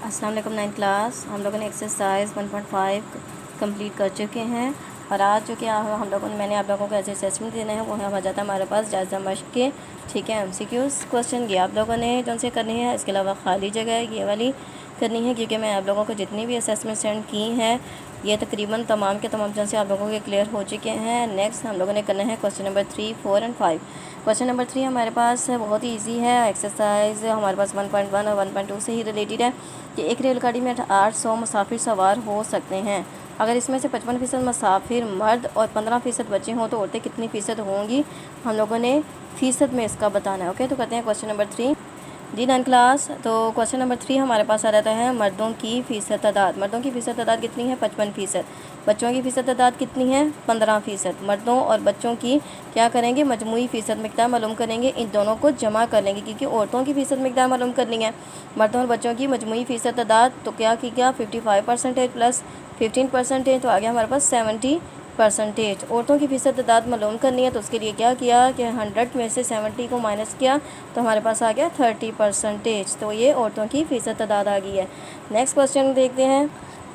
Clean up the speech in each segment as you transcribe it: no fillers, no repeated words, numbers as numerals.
अस्सलाम वालेकुम 9th class. हम लोगों ने एक्सरसाइज 1.5 कंप्लीट कर चुके हैं और आज जो कि मैंने आप लोगों को ऐसे असेसमेंट देना है वो है वजह था हमारे पास जायज़ा मश्क के, ठीक है। MCQs क्वेश्चन ये आप लोगों ने जो से करनी है, इसके अलावा खाली जगह ये वाली करनी है क्योंकि मैं आप लोगों को जितनी भी असेसमेंट सेंड की हैं ये तकरीबन तमाम के तमाम जन से आप लोगों के क्लियर हो चुके हैं। नेक्स्ट हम लोगों ने करना है question number 3, 4 and 5। Question number 3 हमारे पास बहुत ही इजी है। एक्सरसाइज हमारे पास 1.1 और 1.2 से ही रिलेटेड है कि एक रेलगाड़ी में 800 मुसाफिर सवार हो सकते हैं। अगर इसमें से 55% मुसाफिर मर्द और 15% बच्चे हों तो औरतें कितनी फ़ीसद होंगी, हम लोगों ने फ़ीसद में इसका बताना है। ओके, तो करते हैं क्वेश्चन नंबर 3 जी 9th क्लास। तो क्वेश्चन नंबर 3 हमारे पास आ जाता है मर्दों की फ़ीसद तादाद। मर्दों की फ़ीसद तादाद कितनी है? 55%। बच्चों की फ़ीसद तादाद कितनी है? 15%। मर्दों और बच्चों की क्या करेंगे? मजमूई फ़ीसद मिक़दार मालूम करेंगे, इन दोनों को जमा कर लेंगे क्योंकि औरतों की फ़ीसद मिक़दार मालूम करनी है। मर्दों और बच्चों की मजमूई फ़ीसद तादाद तो क्या की गया 55% प्लस 15%, तो आ गया हमारे पास 70%। औरतों की फ़ीसद तादाद मालूम करनी है तो उसके लिए क्या किया कि 100 में से 70 को माइनस किया तो हमारे पास आ गया 30%। तो ये औरतों की फ़ीसद तादाद आ गई है। नेक्स्ट क्वेश्चन देखते हैं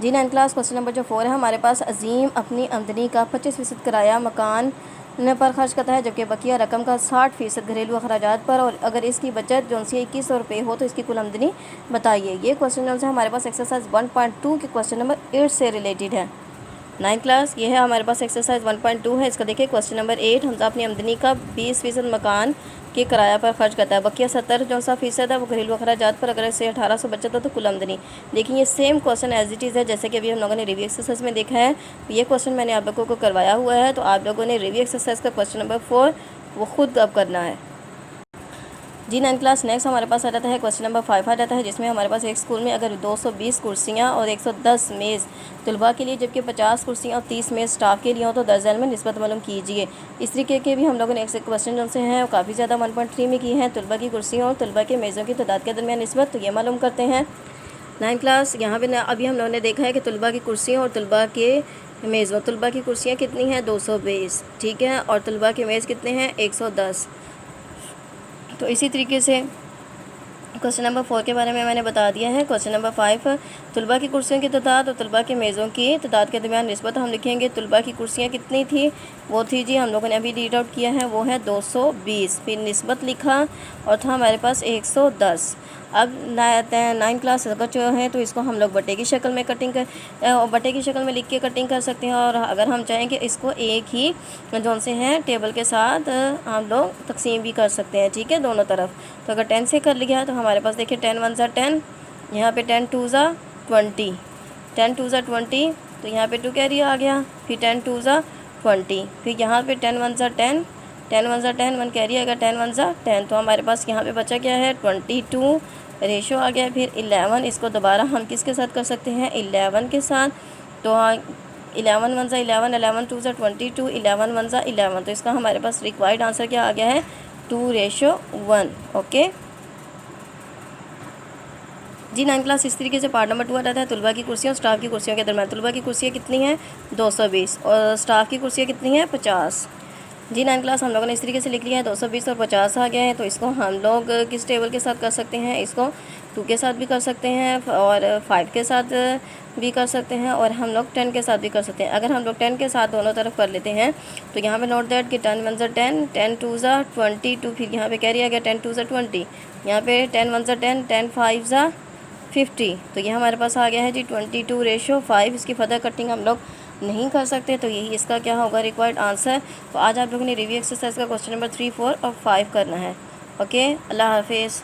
जी 9th क्लास। क्वेश्चन नंबर जो 4 है हमारे पास, अजीम अपनी आमदनी का 25% किराया मकान पर खर्च करता है जबकि बकिया रकम का 60% घरेलू अखराजात पर, और अगर इसकी बचत जो सी 2100 रुपये हो तो इसकी कुल आमदनी बताइए। ये क्वेश्चन जो हमारे पास एक्सरसाइज 1.2 के क्वेश्चन नंबर 8 से रिलेटेड है। 9th क्लास ये है हमारे पास एक्सरसाइज 1.2 है। इसका देखिए क्वेश्चन नंबर 8, हमजा अपनी आमदनी का 20% मकान के किराया पर खर्च करता है, बकिया 70 जो सा फ़ीसद है वो घरेलू अखराजात पर, अगर इससे 1800 बचत हो तो कुल आमदनी। देखिए ये same question as it is है जैसे कि अभी हम लोगों ने रिव्यू एक्सरसाइज में देखा है। ये क्वेश्चन मैंने आप लोगों को करवाया हुआ है, तो आप लोगों ने रिव्यू एक्सरसाइज का क्वेश्चन नंबर 4 वो खुद अब करना है जी 9th क्लास। नेक्स्ट हमारे पास आ जाता है क्वेश्चन नंबर 5 आ जाता है, जिसमें हमारे पास एक स्कूल में अगर 220 कुर्सियाँ और 110 मेज़ तलबा के लिए जबकि 50 कुर्सियाँ और 30 मेज़ स्टाफ के लिए हों तो दर्जन में निस्बत मालूम कीजिए। इस तरीके के भी हम लोगों ने एक से क्वेश्चन जो से हैं काफ़ी ज़्यादा 1.3 में की हैं। तलबा की कुर्सियों और तलबा के मेज़ों की तादाद के दरमियान निस्बत, तो ये मालूम करते हैं 9th क्लास। यहाँ पर अभी हम लोगों ने देखा है कि तलबा की कुर्सियों और तलबा के मेज़ों, तलबा की कुर्सियाँ कितनी हैं 220, ठीक है, और तलबा के मेज़ कितने हैं 110। तो इसी तरीके से क्वेश्चन नंबर 4 के बारे में मैंने बता दिया है। क्वेश्चन नंबर 5, तलबा की कुर्सियों की तादाद और तलबा के मेज़ों की तादाद के दरमियान निस्बत हम लिखेंगे। तलबा की कुर्सियाँ कितनी थी? वो थी जी, हम लोगों ने अभी रीड आउट किया है, वो है 220। फिर निस्बत लिखा और था हमारे पास 110। अब 9th क्लास अगर जो है तो इसको हम लोग बटे की शक्ल में बटे की शक्ल में लिख के कटिंग कर सकते हैं, और अगर हम चाहें कि इसको एक ही जोन से हैं टेबल के साथ हम लोग तकसीम भी कर सकते हैं, ठीक है, दोनों तरफ। तो अगर 10 से कर लिया तो हमारे पास देखिए 10 1 ज़ा 10, यहाँ पे 10 2 ज़ा 20, 10 2 ज़ा 20, तो यहाँ पे 2 कैरी आ गया। फिर 10 2 ज़ा 20, फिर यहाँ पे 10 1 ज़ा 10, 10 1 ज़ा 10, 1 कैरी आएगा, 10 1 ज़ा 10, तो हमारे पास यहाँ पे बचा क्या है 22 रेशो आ गया। फिर 11, इसको दोबारा हम किसके साथ कर सकते हैं 11 के साथ, तो 11 1 ज़ा 11, 11 2 ज़ा 22, 11 1 ज़ा 11, तो इसका हमारे पास रिक्वायर्ड आंसर क्या आ गया है 2:1। ओके जी 9th क्लास। इस तरीके से पार्ट नंबर 2 आ जाता है तलबा की कुर्सियों और स्टाफ की कुर्सियों के दरमियान। तलबा की कुर्सियाँ कितनी हैं 220 और स्टाफ की कुर्सियाँ कितनी हैं 50। जी 9th क्लास हम लोगों ने इस तरीके से लिख लिया है, 220 और 50 आ गए हैं, तो इसको हम लोग किस टेबल के साथ कर सकते हैं, इसको 2 के साथ भी कर सकते हैं और 5 के साथ भी कर सकते हैं, और हम लोग 10 के साथ भी कर सकते हैं। अगर हम लोग 10 के साथ दोनों तरफ कर लेते हैं तो यहाँ पे नोट दैट कि 10 1 ज़ा 10, 10 2 ज़ा 22, फिर यहाँ पे कैरी आ गया 10 2 ज़ा 20, यहाँ पे 10 1 ज़ा 10, 10 5 ज़ा 50, तो ये हमारे पास आ गया है जी 22:5। इसकी फर्दर कटिंग हम लोग नहीं कर सकते, तो यही इसका क्या होगा रिक्वायर्ड आंसर। तो आज आप लोगों ने रिव्यू एक्सरसाइज का क्वेश्चन नंबर 3 4 और 5 करना है। ओके, अल्लाह हाफिज़।